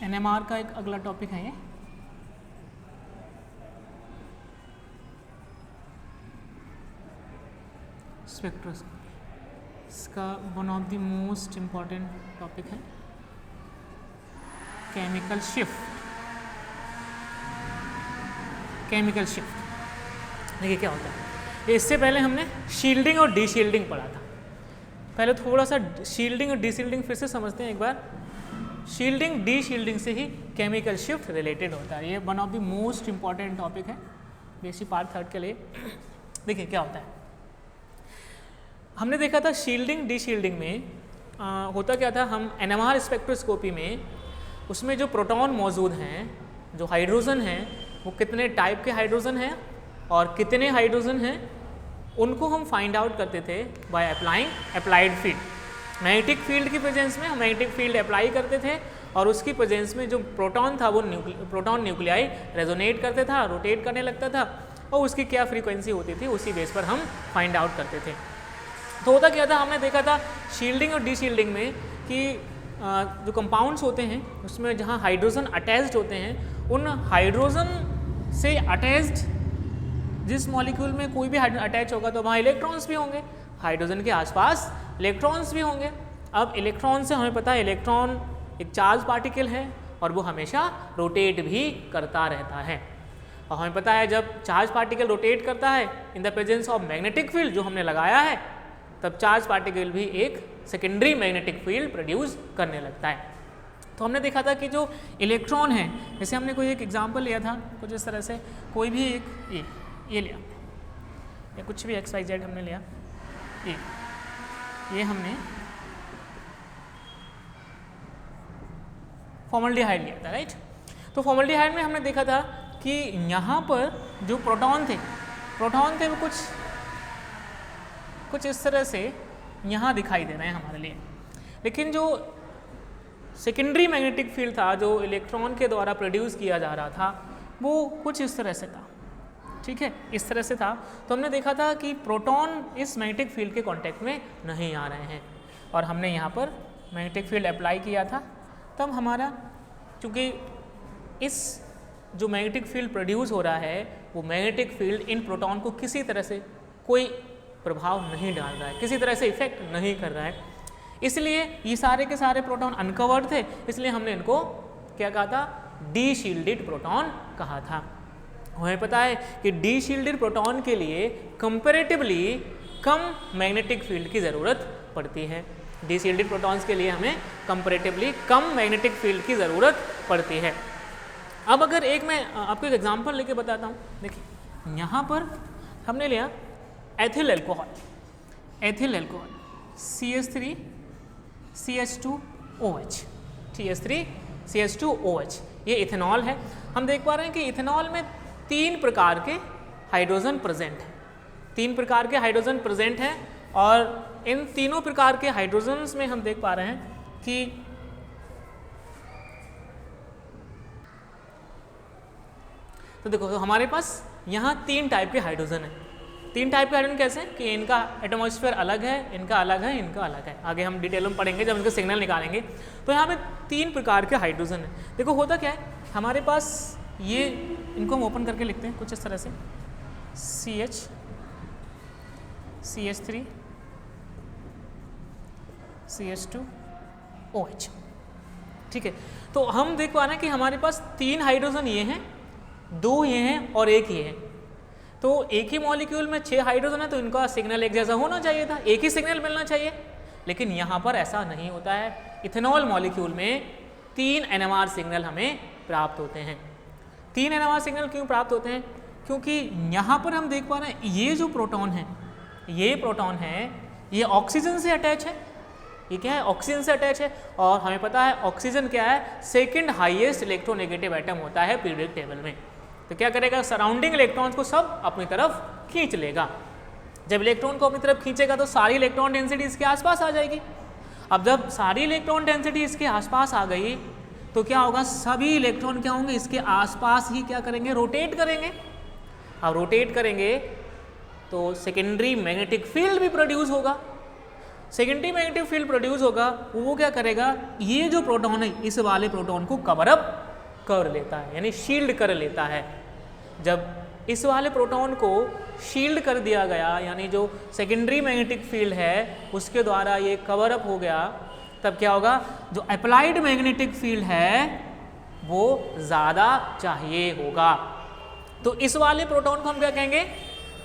NMR का एक अगला टॉपिक है ये। स्पेक्ट्रोस्कोपी, इसका one of the most important topic है केमिकल शिफ्ट। केमिकल शिफ्ट देखिए क्या होता है। इससे पहले हमने शील्डिंग और डीशील्डिंग पढ़ा था। पहले थोड़ा सा शील्डिंग और डीशील्डिंग फिर से समझते हैं एक बार। शील्डिंग डीशील्डिंग से ही केमिकल शिफ्ट रिलेटेड होता है। ये one of the most important topic है बेसिक पार्ट थर्ड के लिए। देखिए क्या होता है। हमने देखा था शील्डिंग डीशील्डिंग में होता क्या था। हम एनएमआर स्पेक्ट्रोस्कोपी में उसमें जो प्रोटॉन मौजूद हैं, जो हाइड्रोजन हैं, वो कितने टाइप के हाइड्रोजन हैं और कितने हाइड्रोजन हैं, उनको हम फाइंड आउट करते थे by applying applied field. Magnetic field की प्रेजेंस में हम मैग्नेटिक फील्ड अप्लाई करते थे और उसकी प्रेजेंस में जो प्रोटॉन था वो प्रोटॉन न्यूक्लियाई रेजोनेट करते था, रोटेट करने लगता था और उसकी क्या फ्रीक्वेंसी होती थी उसी बेस पर हम फाइंड आउट करते थे। तो होता क्या था, हमने देखा था शील्डिंग और डीशील्डिंग में कि जो कंपाउंड्स होते हैं उसमें जहाँ हाइड्रोजन अटैच्ड होते हैं, उन हाइड्रोजन से अटैच्ड जिस मॉलिक्यूल में कोई भी हाइड्रोजन अटैच होगा तो वहाँ इलेक्ट्रॉन्स भी होंगे, हाइड्रोजन के आसपास इलेक्ट्रॉन्स भी होंगे। अब इलेक्ट्रॉन से हमें पता है इलेक्ट्रॉन एक चार्ज पार्टिकल है और वो हमेशा रोटेट भी करता रहता है। और हमें पता है जब चार्ज पार्टिकल रोटेट करता है in the presence of magnetic field जो हमने लगाया है, तब चार्ज पार्टिकल भी एक सेकेंडरी मैग्नेटिक फील्ड प्रोड्यूस करने लगता है। तो हमने देखा था कि जो इलेक्ट्रॉन है, जैसे हमने कोई एक एग्जांपल लिया था कुछ इस तरह से, कोई भी एक ये लिया या कुछ भी XYZ हमने लिया, ये हमने फॉर्मल्डिहाइड लिया था, राइट। तो फॉर्मल्डिहाइड में हमने देखा था कि यहाँ पर जो प्रोटॉन थे वो कुछ इस तरह से यहाँ दिखाई दे रहे हैं हमारे लिए, लेकिन जो सेकेंडरी मैग्नेटिक फील्ड था जो इलेक्ट्रॉन के द्वारा प्रोड्यूस किया जा रहा था वो कुछ इस तरह से था, ठीक है, इस तरह से था। तो हमने देखा था कि प्रोटॉन इस मैग्नेटिक फील्ड के कांटेक्ट में नहीं आ रहे हैं और हमने यहाँ पर मैग्नेटिक फील्ड अप्लाई किया था। तब हमारा, चूँकि इस जो मैग्नेटिक फील्ड प्रोड्यूस हो रहा है वो मैग्नेटिक फील्ड इन प्रोटॉन को किसी तरह से कोई प्रभाव नहीं डाल रहा है, किसी तरह से इफेक्ट नहीं कर रहा है, इसलिए ये सारे के सारे प्रोटॉन अनकवर्ड थे, इसलिए हमने इनको क्या कहा था, डीशील्डेड प्रोटॉन कहा था। हमें पता है कि डीशील्डेड प्रोटॉन के लिए कंपैरेटिवली कम मैग्नेटिक फील्ड की ज़रूरत पड़ती है। डीशील्डेड प्रोटॉन्स के लिए हमें कंपैरेटिवली कम मैग्नेटिक फील्ड की ज़रूरत पड़ती है। अब अगर मैं आपको एक एग्जांपल लेके बताता हूँ। देखिए यहाँ पर हमने लिया ethyl alcohol CH3 CH2OH, CH3 CH2OH, ये इथेनॉल है। हम देख पा रहे हैं कि इथेनॉल में 3 प्रकार के हाइड्रोजन प्रेजेंट हैं, 3 प्रकार के हाइड्रोजन प्रेजेंट हैं और इन तीनों प्रकार के हाइड्रोजन्स में हम देख पा रहे हैं कि तो देखो, तो हमारे पास यहाँ 3 टाइप के हाइड्रोजन हैं। 3 टाइप के हाइड्रोजन कैसे हैं कि इनका एटमॉस्फेयर अलग है, इनका अलग है, इनका अलग है। आगे हम डिटेल में पढ़ेंगे जब इनका सिग्नल निकालेंगे। तो यहाँ पे 3 प्रकार के हाइड्रोजन हैं। देखो होता क्या है, हमारे पास ये, इनको हम ओपन करके लिखते हैं कुछ इस तरह से, CH3 CH2OH, ठीक है। तो हम देख पा रहे हैं कि हमारे पास 3 हाइड्रोजन ये हैं, 2 ये हैं और 1 ये है। तो एक ही मॉलिक्यूल में 6 हाइड्रोजन है तो इनका सिग्नल एक जैसा होना चाहिए था, एक ही सिग्नल मिलना चाहिए, लेकिन यहाँ पर ऐसा नहीं होता है। इथेनॉल मॉलिक्यूल में 3 NMR सिग्नल हमें प्राप्त होते हैं। 3 NMR सिग्नल क्यों प्राप्त होते हैं? क्योंकि यहाँ पर हम देख पा रहे हैं ये जो प्रोटॉन है, ये प्रोटॉन है, ये ऑक्सीजन से अटैच है। ये क्या है? ऑक्सीजन से अटैच है। और हमें पता है ऑक्सीजन क्या है, सेकेंड हाईएस्ट इलेक्ट्रोनेगेटिव एटम होता है पीरियोडिक टेबल में। तो क्या करेगा, सराउंडिंग इलेक्ट्रॉन्स को सब अपनी तरफ खींच लेगा। जब इलेक्ट्रॉन को अपनी तरफ खींचेगा तो सारी इलेक्ट्रॉन डेंसिटी इसके आसपास आ जाएगी। अब जब सारी इलेक्ट्रॉन डेंसिटी इसके आसपास आ गई तो क्या होगा, सभी इलेक्ट्रॉन क्या होंगे, इसके आसपास ही क्या करेंगे, रोटेट करेंगे। अब रोटेट करेंगे तो सेकेंडरी मैग्नेटिक फील्ड भी प्रोड्यूस होगा सेकेंडरी मैग्नेटिक फील्ड प्रोड्यूस होगा वो क्या करेगा, ये जो प्रोटॉन है इस वाले प्रोटॉन को कवर अप कर लेता है, यानी शील्ड कर लेता है। जब इस वाले प्रोटॉन को शील्ड कर दिया गया, यानी जो सेकेंडरी मैग्नेटिक फील्ड है उसके द्वारा ये कवर अप हो गया, तब क्या होगा, जो अप्लाइड मैग्नेटिक फील्ड है वो ज़्यादा चाहिए होगा। तो इस वाले प्रोटॉन को हम क्या कहेंगे,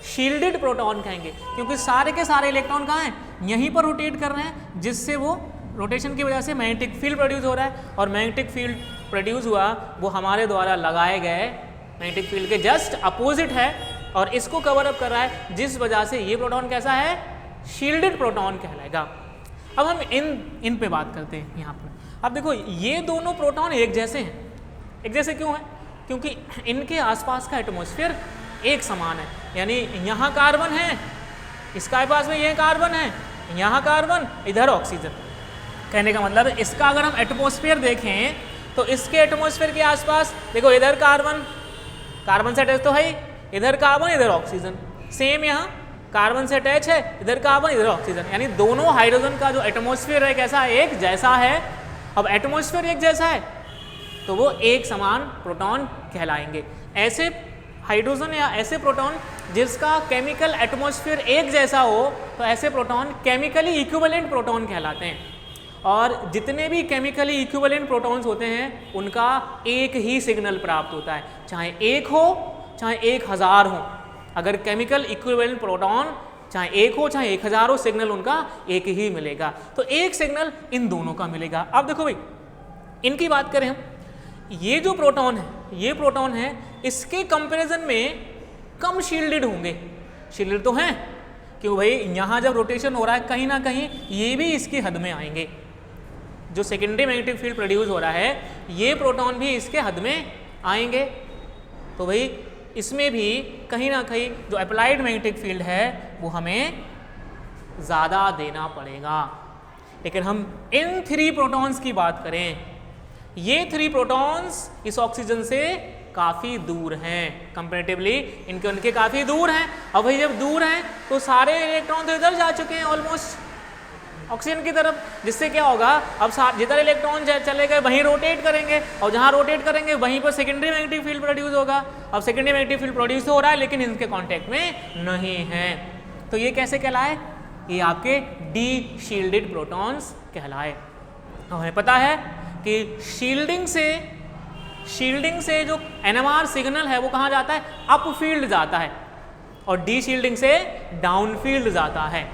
शील्डेड प्रोटॉन कहेंगे, क्योंकि सारे के सारे इलेक्ट्रॉन कहाँ हैं, यहीं पर रोटेट कर रहे हैं, जिससे वो रोटेशन की वजह से मैग्नेटिक फील्ड प्रोड्यूस हो रहा है। और मैग्नेटिक फील्ड प्रोड्यूस हुआ वो हमारे द्वारा लगाए गए मैग्नेटिक फील्ड के जस्ट अपोजिट है और इसको कवर अप कर रहा है, जिस वजह से ये प्रोटॉन कैसा है, शील्डेड प्रोटॉन कहलाएगा। अब हम इन पे बात करते हैं यहाँ पर। अब देखो ये दोनों प्रोटॉन एक जैसे हैं। एक जैसे क्यों है, क्योंकि इनके आसपास का एटमॉस्फेयर एक समान है, यानी यहाँ कार्बन है, इसके पास में ये कार्बन है, यहाँ कार्बन, इधर ऑक्सीजन। कहने का मतलब है इसका अगर हम एटमॉस्फेयर देखें तो इसके एटमॉस्फेयर के आसपास देखो इधर कार्बन, कार्बन से अटैच तो है ही, इधर कार्बन इधर ऑक्सीजन, सेम यहाँ कार्बन से अटैच है, इधर कार्बन इधर ऑक्सीजन, यानी दोनों हाइड्रोजन का जो एटमॉस्फेयर है कैसा है, एक जैसा है। अब एटमॉस्फेयर एक जैसा है तो वो एक समान प्रोटॉन कहलाएंगे। ऐसे हाइड्रोजन या ऐसे प्रोटॉन जिसका केमिकल एटमॉस्फेयर एक जैसा हो तो ऐसे प्रोटॉन केमिकली इक्विवेलेंट प्रोटॉन कहलाते हैं। और जितने भी केमिकली इक्विवेलेंट प्रोटॉन्स होते हैं उनका एक ही सिग्नल प्राप्त होता है, चाहे एक हो चाहे 1000 हो। अगर केमिकल इक्विवेलेंट प्रोटॉन चाहे एक हो चाहे 1000 हो, सिग्नल उनका एक ही मिलेगा। तो एक सिग्नल इन दोनों का मिलेगा। अब देखो भाई इनकी बात करें हम, ये जो प्रोटॉन है, ये प्रोटॉन है, इसके कंपैरिजन में कम शील्डेड होंगे। शील्डेड तो हैं क्यों भाई, यहाँ जब रोटेशन हो रहा है कहीं ना कहीं ये भी इसकी हद में आएंगे। जो सेकेंडरी मैग्नेटिक फील्ड प्रोड्यूस हो रहा है ये प्रोटॉन भी इसके हद में आएंगे। तो भाई इसमें भी कहीं ना कहीं जो अप्लाइड मैग्नेटिक फील्ड है वो हमें ज़्यादा देना पड़ेगा। लेकिन हम इन 3 प्रोटॉन्स की बात करें, ये 3 प्रोटॉन्स इस ऑक्सीजन से काफ़ी दूर हैं, कंपैरेटिवली इनके उनके काफ़ी दूर हैं। अब भाई जब दूर हैं तो सारे इलेक्ट्रॉन तो इधर जा चुके हैं ऑलमोस्ट ऑक्सीजन की तरफ, जिससे क्या होगा, अब जिधर इलेक्ट्रॉन चले गए वहीं रोटेट करेंगे और जहाँ रोटेट करेंगे वहीं पर सेकेंडरी मैग्नेटिक फील्ड प्रोड्यूस होगा। अब सेकेंडरी मैग्नेटिक फील्ड प्रोड्यूस हो रहा है लेकिन इनके कांटेक्ट में नहीं है, तो ये कैसे कहलाए, ये आपके डी शील्डेड प्रोटॉन्स कहलाए। हमें पता है कि शील्डिंग से जो NMR सिग्नल है वो कहाँ जाता है, अप फील्ड जाता है, और डी शील्डिंग से डाउन फील्ड जाता है।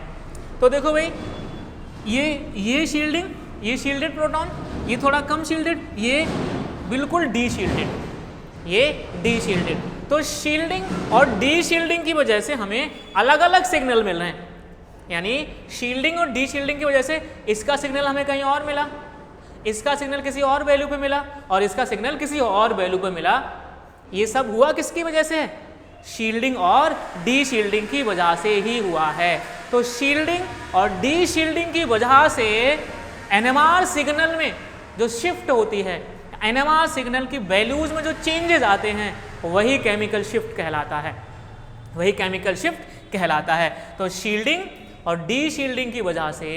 तो देखो भाई ये शील्डेड प्रोटॉन, ये थोड़ा कम शील्डेड, ये बिल्कुल डी शील्डेड, ये डी शील्डेड। तो शील्डिंग और डी शील्डिंग की वजह से हमें अलग अलग सिग्नल मिल रहे हैं, यानी शील्डिंग और डी शील्डिंग की वजह से इसका सिग्नल हमें कहीं और मिला, इसका सिग्नल किसी और वैल्यू पे मिला, और इसका सिग्नल किसी और वैल्यू पे मिला। ये सब हुआ किसकी वजह से, शील्डिंग और डी शील्डिंग की वजह से ही हुआ है। तो शील्डिंग और डी शील्डिंग की वजह से NMR सिग्नल में जो शिफ्ट होती है, NMR सिग्नल की वैल्यूज में जो चेंजेस आते हैं वही केमिकल शिफ्ट कहलाता है, वही केमिकल शिफ्ट कहलाता है। तो शील्डिंग और डी शील्डिंग की वजह से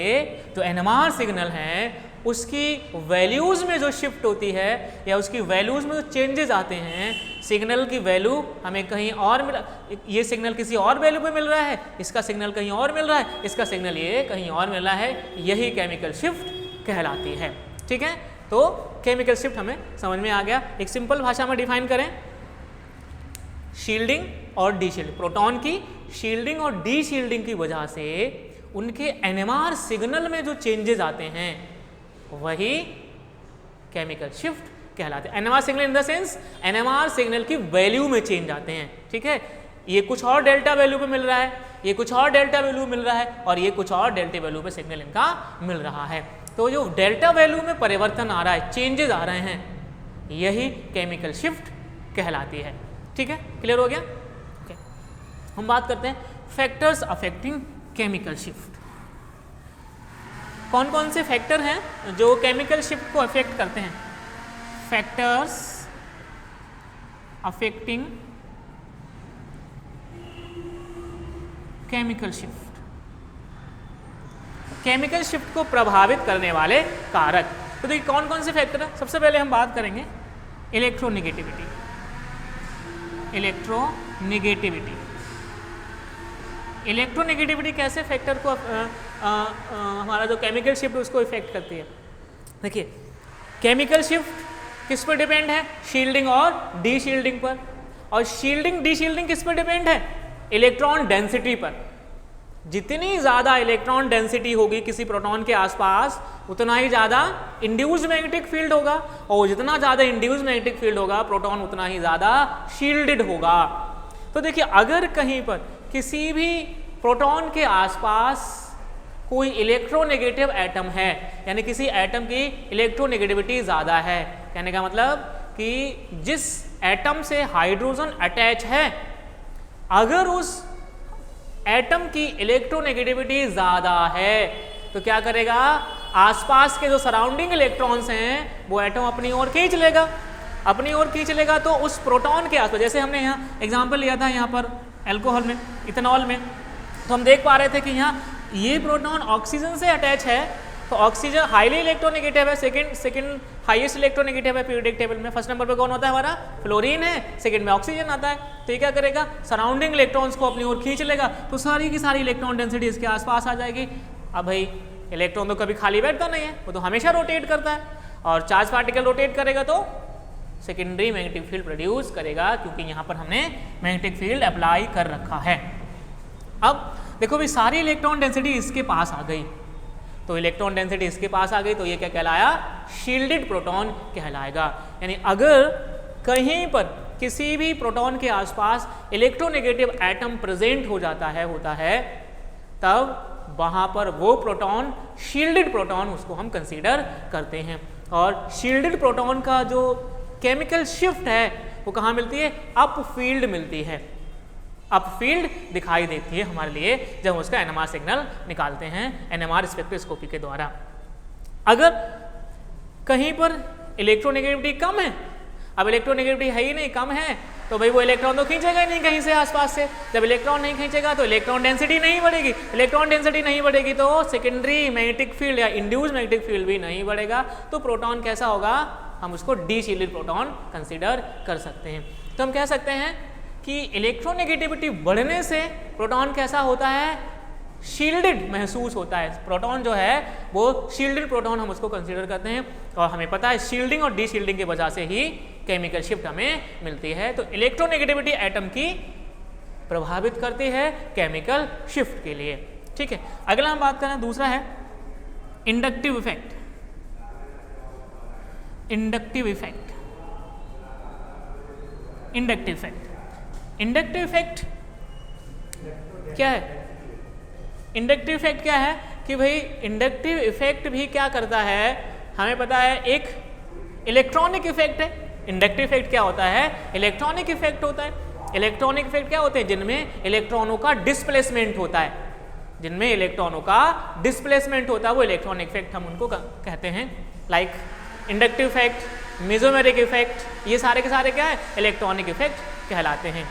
जो NMR सिग्नल है उसकी वैल्यूज में जो शिफ्ट होती है या उसकी वैल्यूज में जो चेंजेस आते हैं, सिग्नल की वैल्यू हमें कहीं और मिला, ये सिग्नल किसी और वैल्यू पे मिल रहा है, इसका सिग्नल कहीं और मिल रहा है, इसका सिग्नल ये कहीं और मिल रहा है, यही केमिकल शिफ्ट कहलाती है। ठीक है, तो केमिकल शिफ्ट हमें समझ में आ गया। एक सिंपल भाषा में डिफाइन करें, शील्डिंग और डी शील्डिंग, प्रोटॉन की शील्डिंग और डी शील्डिंग की वजह से उनके NMR सिग्नल में जो चेंजेस आते हैं वही केमिकल शिफ्ट कहलाते हैं। NMR signal in the sense NMR signal की वैल्यू में चेंज आते हैं। ठीक है, ये कुछ और डेल्टा वैल्यू पे मिल रहा है, ये कुछ और डेल्टा वैल्यू मिल रहा है, और ये कुछ और डेल्टा वैल्यू पे सिग्नल इनका मिल रहा है। तो जो डेल्टा वैल्यू में परिवर्तन आ रहा है, चेंजेस आ रहे हैं, यही केमिकल शिफ्ट कहलाती है। ठीक है, क्लियर हो गया। ओके, हम बात करते हैं फैक्टर्स अफेक्टिंग केमिकल शिफ्ट। कौन कौन से फैक्टर हैं जो केमिकल शिफ्ट को अफेक्ट करते हैं? Factors affecting chemical shift. Chemical shift को प्रभावित करने वाले कारक। तो देखिए कौन कौन से फैक्टर है। सबसे पहले हम बात करेंगे इलेक्ट्रोनेगेटिविटी। इलेक्ट्रोनेगेटिविटी कैसे फैक्टर को हमारा जो केमिकल शिफ्ट उसको इफेक्ट करती है। देखिए केमिकल शिफ्ट किस पर डिपेंड है, शील्डिंग और डी शील्डिंग पर। और शील्डिंग डी शील्डिंग किस पर डिपेंड है, इलेक्ट्रॉन डेंसिटी पर। जितनी ज़्यादा इलेक्ट्रॉन डेंसिटी होगी किसी प्रोटॉन के आसपास उतना ही ज़्यादा इंड्यूस्ड मैग्नेटिक फील्ड होगा, और जितना ज़्यादा इंड्यूस्ड मैग्नेटिक फील्ड होगा प्रोटॉन उतना ही ज़्यादा शील्डेड होगा। तो देखिए अगर कहीं पर किसी भी प्रोटॉन के आसपास कोई इलेक्ट्रोनेगेटिव एटम है, यानी किसी एटम की इलेक्ट्रोनेगेटिविटी ज़्यादा है, कहने का मतलब कि जिस एटम से हाइड्रोजन अटैच है अगर उस एटम की इलेक्ट्रोनेगेटिविटी ज़्यादा है तो क्या करेगा, आसपास के जो सराउंडिंग इलेक्ट्रॉन्स हैं वो एटम अपनी ओर खींच लेगा। अपनी ओर खींच लेगा तो उस प्रोटॉन के आसपास, जैसे हमने यहाँ एग्जांपल लिया था यहाँ पर अल्कोहल में, इथेनॉल में, तो हम देख पा रहे थे कि यहाँ ये प्रोटॉन ऑक्सीजन से अटैच है तो ऑक्सीजन हाईली इलेक्ट्रोनेगेटिव है, सेकंड हाईएस्ट इलेक्ट्रोनेगेटिव है पीरियोडिक टेबल में। फर्स्ट नंबर पे कौन होता है हमारा, फ्लोरीन है, सेकंड में ऑक्सीजन आता है। तो ये क्या करेगा, सराउंडिंग इलेक्ट्रॉन्स को अपनी ओर खींच लेगा तो सारी की सारी इलेक्ट्रॉन डेंसिटी इसके आसपास आ जाएगी। अब भाई इलेक्ट्रॉन तो कभी खाली बैठता नहीं है, वो तो हमेशा रोटेट करता है, और चार्ज पार्टिकल रोटेट करेगा तो सेकेंडरी मैग्नेटिक फील्ड प्रोड्यूस करेगा, क्योंकि यहाँ पर हमने मैग्नेटिक फील्ड अप्लाई कर रखा है। अब देखो भाई सारी इलेक्ट्रॉन डेंसिटी इसके पास आ गई, तो इलेक्ट्रॉन डेंसिटी इसके पास आ गई तो ये क्या कहलाया, शील्डेड प्रोटॉन कहलाएगा। यानी अगर कहीं पर किसी भी प्रोटॉन के आसपास इलेक्ट्रोनेगेटिव एटम प्रेजेंट हो जाता है होता है तब वहाँ पर वो प्रोटॉन शील्डेड प्रोटॉन उसको हम कंसीडर करते हैं। और शील्डेड प्रोटॉन का जो केमिकल शिफ्ट है वो कहाँ मिलती है, अप फील्ड मिलती है, अप फील्ड दिखाई देती है हमारे लिए जब हम उसका एनएमआर सिग्नल निकालते हैं एनएमआर स्पेक्ट्रोस्कोपी के द्वारा। अगर कहीं पर इलेक्ट्रोनेगेटिविटी कम है, अब इलेक्ट्रोनेगेटिविटी है ही नहीं, कम है, तो भाई वो इलेक्ट्रॉन तो खींचेगा ही नहीं कहीं से आसपास से। जब इलेक्ट्रॉन नहीं खींचेगा तो इलेक्ट्रॉन डेंसिटी नहीं बढ़ेगी, इलेक्ट्रॉन डेंसिटी नहीं बढ़ेगी तो सेकेंडरी मैग्नेटिक फील्ड या इंड्यूस्ड मैग्नेटिक फील्ड भी नहीं बढ़ेगा, तो प्रोटॉन कैसा होगा, हम उसको डी शील्डेड प्रोटॉन कंसीडर कर सकते हैं। तो हम कह सकते हैं कि इलेक्ट्रोनेगेटिविटी बढ़ने से प्रोटॉन कैसा होता है, शील्डेड महसूस होता है। प्रोटॉन जो है वो शील्डेड प्रोटॉन हम उसको कंसीडर करते हैं, और हमें पता है शील्डिंग और डी शील्डिंग की वजह से ही केमिकल शिफ्ट हमें मिलती है। तो इलेक्ट्रोनेगेटिविटी एटम की प्रभावित करती है केमिकल शिफ्ट के लिए। ठीक है, अगला हम बात करें, दूसरा है inductive effect. Inductive effect, inductive effect, inductive effect क्या है, इंडक्टिव इफेक्ट क्या है कि भाई इंडक्टिव इफेक्ट भी क्या करता है, हमें पता है एक इलेक्ट्रॉनिक इफेक्ट है। इंडक्टिव इफेक्ट क्या होता है, इलेक्ट्रॉनिक इफेक्ट होता है। इलेक्ट्रॉनिक इफेक्ट क्या होते हैं, जिनमें इलेक्ट्रॉनों का डिस्प्लेसमेंट होता है, जिनमें इलेक्ट्रॉनों का डिस्प्लेसमेंट होता है वो इलेक्ट्रॉनिक इफेक्ट हम उनको कहते हैं। Like inductive effect, mesomeric effect, ये सारे के सारे क्या है, इलेक्ट्रॉनिक इफेक्ट कहलाते हैं।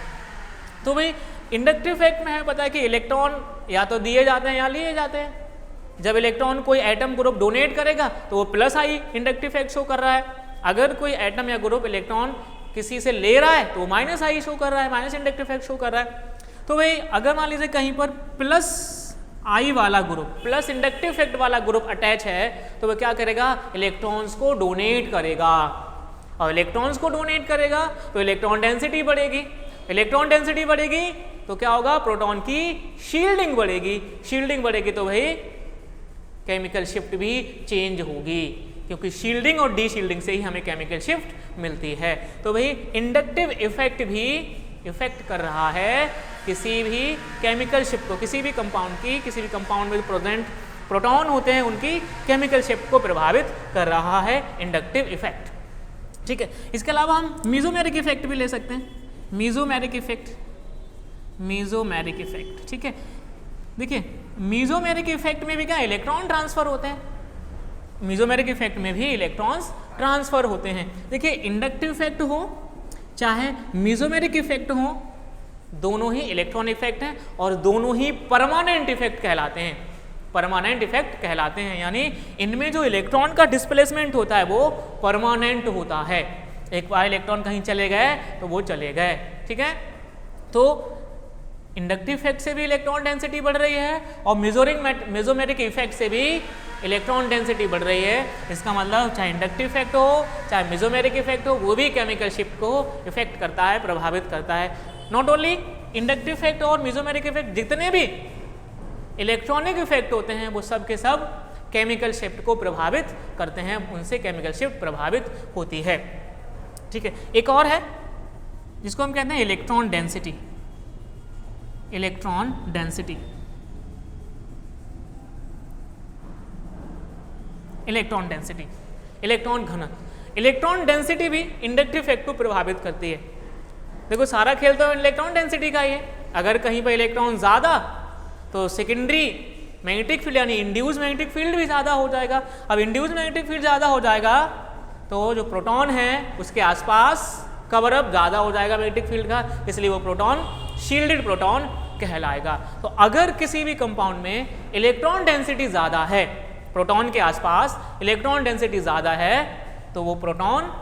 तो भाई इंडक्टिव इफेक्ट में हमें पता है कि इलेक्ट्रॉन या तो दिए जाते हैं या लिए जाते हैं। जब इलेक्ट्रॉन कोई एटम ग्रुप डोनेट करेगा तो वो प्लस आई इंडक्टिव इफेक्ट शो कर रहा है, अगर कोई एटम या ग्रुप इलेक्ट्रॉन किसी से ले रहा है तो वो माइनस आई शो कर रहा है, माइनस इंडक्टिव इफेक्ट शो कर रहा है। तो भाई अगर मान लीजिए कहीं पर प्लस आई वाला ग्रुप, प्लस इंडक्टिव इफेक्ट वाला ग्रुप अटैच है तो वह क्या करेगा, इलेक्ट्रॉन्स को डोनेट करेगा, और इलेक्ट्रॉन्स को डोनेट करेगा तो इलेक्ट्रॉन डेंसिटी बढ़ेगी, इलेक्ट्रॉन डेंसिटी बढ़ेगी तो क्या होगा, प्रोटॉन की शील्डिंग बढ़ेगी, शील्डिंग बढ़ेगी तो भाई केमिकल शिफ्ट भी चेंज होगी, क्योंकि शील्डिंग और डी शील्डिंग से ही हमें केमिकल शिफ्ट मिलती है। तो भाई इंडक्टिव इफेक्ट भी इफेक्ट कर रहा है किसी भी केमिकल शिफ्ट को, किसी भी कंपाउंड की, किसी भी कंपाउंड में प्रेजेंट प्रोटॉन होते हैं उनकी केमिकल शिफ्ट को प्रभावित कर रहा है इंडक्टिव इफेक्ट। ठीक है, इसके अलावा हम मेसोमेरिक इफेक्ट भी ले सकते हैं, मेसोमेरिक इफेक्ट, मेसोमेरिक इफेक्ट। ठीक है, देखिए मेसोमेरिक इफेक्ट में भी क्या इलेक्ट्रॉन ट्रांसफर होते हैं, मेसोमेरिक इफेक्ट में भी इलेक्ट्रॉन्स ट्रांसफर होते हैं। देखिए इंडक्टिव इफेक्ट हो चाहे मेसोमेरिक इफेक्ट हो, दोनों ही इलेक्ट्रॉन इफेक्ट हैं और दोनों ही परमानेंट इफेक्ट कहलाते हैं। परमानेंट इफेक्ट कहलाते हैं। यानी इनमें जो इलेक्ट्रॉन का डिस्प्लेसमेंट होता है वो परमानेंट होता है। एक बार इलेक्ट्रॉन कहीं चले गए तो वो चले गए, ठीक है। तो इंडक्टिव इफेक्ट से भी इलेक्ट्रॉन डेंसिटी बढ़ रही है और मेसोमेरिक इफेक्ट से भी इलेक्ट्रॉन डेंसिटी बढ़ रही है। इसका मतलब चाहे इंडक्टिव इफेक्ट हो चाहे मेसोमेरिक इफेक्ट हो, वो भी केमिकल शिफ्ट को इफेक्ट करता है, प्रभावित करता है। नॉट ओनली इंडक्टिव इफेक्ट और मेसोमेरिक इफेक्ट, जितने भी इलेक्ट्रॉनिक इफेक्ट होते हैं वो सब के सब केमिकल शिफ्ट को प्रभावित करते हैं, उनसे केमिकल शिफ्ट प्रभावित होती है, ठीक है। एक और है जिसको हम कहते हैं electron density. Electron density, electron density, electron घनत्व। इलेक्ट्रॉन डेंसिटी भी इंडक्टिव इफेक्ट को प्रभावित करती है। देखो सारा खेल तो इलेक्ट्रॉन डेंसिटी का ही है। अगर कहीं पर इलेक्ट्रॉन ज़्यादा तो सेकेंडरी मैग्नेटिक फील्ड यानी इंड्यूस मैग्नेटिक फील्ड भी ज़्यादा हो जाएगा। अब इंड्यूस मैग्नेटिक फील्ड ज़्यादा हो जाएगा तो जो प्रोटॉन है उसके आसपास कवर अप ज़्यादा हो जाएगा मैग्नेटिक फील्ड का, इसलिए वो प्रोटॉन शील्डेड प्रोटॉन कहलाएगा। तो अगर किसी भी कंपाउंड में इलेक्ट्रॉन डेंसिटी ज़्यादा है, प्रोटॉन के आसपास इलेक्ट्रॉन डेंसिटी ज़्यादा है, तो वो प्रोटॉन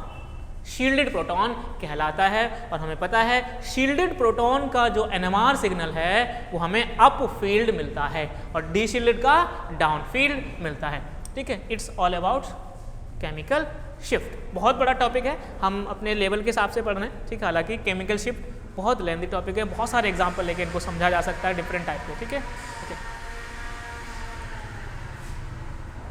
शील्डेड प्रोटॉन कहलाता है। और हमें पता है शील्डेड प्रोटॉन का जो NMR सिग्नल है वो हमें अप फील्ड मिलता है और डी शील्डेड का डाउन फील्ड मिलता है, ठीक है। It's all about chemical shift. बहुत बड़ा टॉपिक है, हम अपने लेवल के हिसाब से पढ़ रहे हैं, ठीक है। हालांकि केमिकल शिफ्ट बहुत लेंथी टॉपिक है, बहुत सारे एग्जाम्पल लेके इनको समझा जा सकता है डिफरेंट टाइप के, ठीक है।